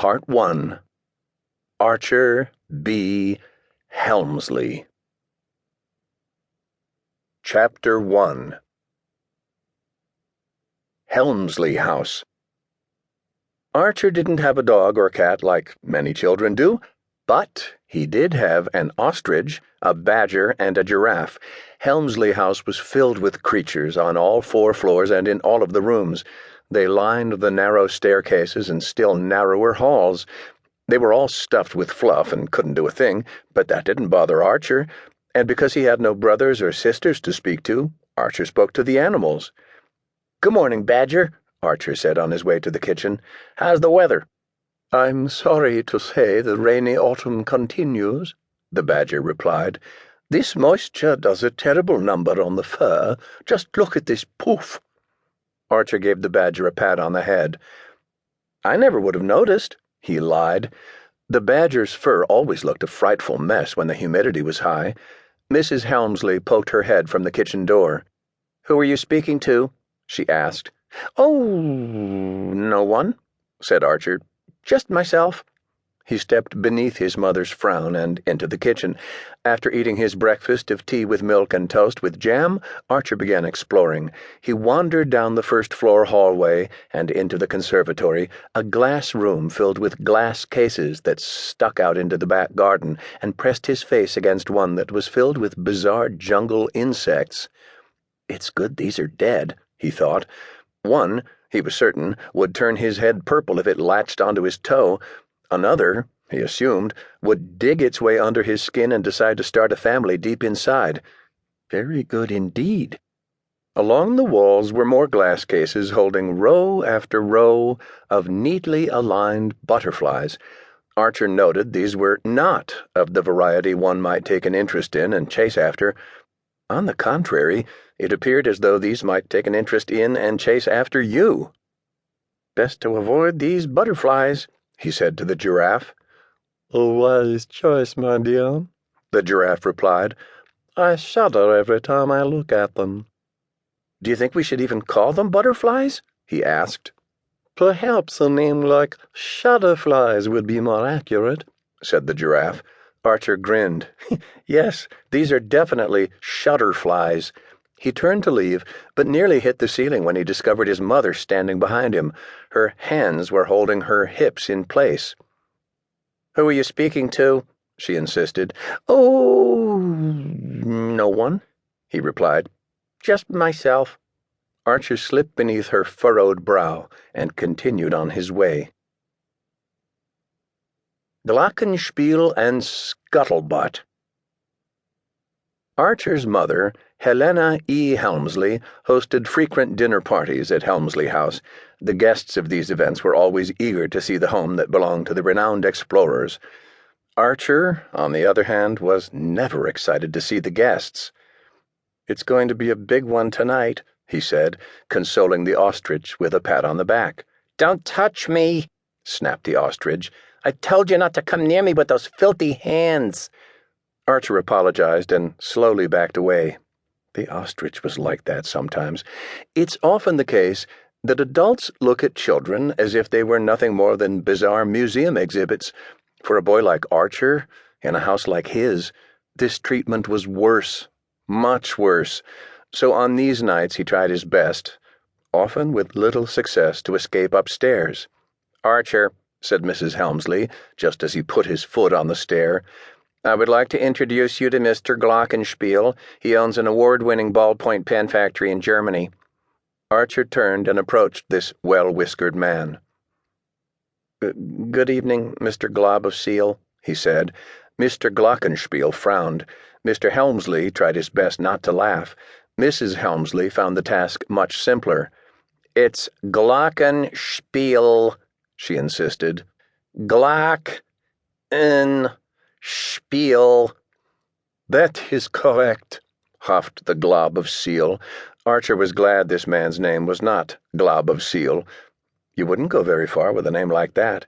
Part 1. Archer B. Helmsley. Chapter 1. Helmsley House. Archer didn't have a dog or cat like many children do, but he did have an ostrich, a badger, and a giraffe. Helmsley House was filled with creatures on all 4 floors and in all of the rooms. They lined the narrow staircases and still narrower halls. They were all stuffed with fluff and couldn't do a thing, but that didn't bother Archer, and because he had no brothers or sisters to speak to, Archer spoke to the animals. "Good morning, Badger," Archer said on his way to the kitchen. "How's the weather?" "I'm sorry to say the rainy autumn continues," the Badger replied. "This moisture does a terrible number on the fur. Just look at this poof." Archer gave the Badger a pat on the head. "I never would have noticed," he lied. The Badger's fur always looked a frightful mess when the humidity was high. Mrs. Helmsley poked her head from the kitchen door. "Who are you speaking to?" she asked. "Oh, no one," said Archer. "Just myself." He stepped beneath his mother's frown and into the kitchen. After eating his breakfast of tea with milk and toast with jam, Archer began exploring. He wandered down the first-floor hallway and into the conservatory, a glass room filled with glass cases that stuck out into the back garden, and pressed his face against one that was filled with bizarre jungle insects. "It's good these are dead," he thought. One, he was certain, would turn his head purple if it latched onto his toe. Another, he assumed, would dig its way under his skin and decide to start a family deep inside. Very good indeed. Along the walls were more glass cases holding row after row of neatly aligned butterflies. Archer noted these were not of the variety one might take an interest in and chase after. On the contrary, it appeared as though these might take an interest in and chase after you. "Best to avoid these butterflies," he said to the giraffe. "A wise choice, my dear," the giraffe replied. "I shudder every time I look at them." "Do you think we should even call them butterflies?" he asked. "Perhaps a name like shudderflies would be more accurate," said the giraffe. Archer grinned. "Yes, these are definitely shudderflies." He turned to leave, but nearly hit the ceiling when he discovered his mother standing behind him. Her hands were holding her hips in place. "Who are you speaking to?" she insisted. "Oh, no one," he replied. "Just myself." Archer slipped beneath her furrowed brow and continued on his way. Glockenspiel and Scuttlebutt. Archer's mother, Helena E. Helmsley, hosted frequent dinner parties at Helmsley House. The guests of these events were always eager to see the home that belonged to the renowned explorers. Archer, on the other hand, was never excited to see the guests. "It's going to be a big one tonight," he said, consoling the ostrich with a pat on the back. "Don't touch me," snapped the ostrich. "I told you not to come near me with those filthy hands." Archer apologized and slowly backed away. The ostrich was like that sometimes. It's often the case that adults look at children as if they were nothing more than bizarre museum exhibits. For a boy like Archer, in a house like his, this treatment was worse, much worse. So on these nights he tried his best, often with little success, to escape upstairs. "Archer," said Mrs. Helmsley, just as he put his foot on the stair, "I would like to introduce you to Mr. Glockenspiel. He owns an award-winning ballpoint pen factory in Germany." Archer turned and approached this well-whiskered man. "Good evening, Mr. Glob of Seal," he said. Mr. Glockenspiel frowned. Mr. Helmsley tried his best not to laugh. Mrs. Helmsley found the task much simpler. "It's Glockenspiel," she insisted. "Glockenspiel." "That is correct," huffed the Glob of Seal. Archer was glad this man's name was not Glob of Seal. You wouldn't go very far with a name like that.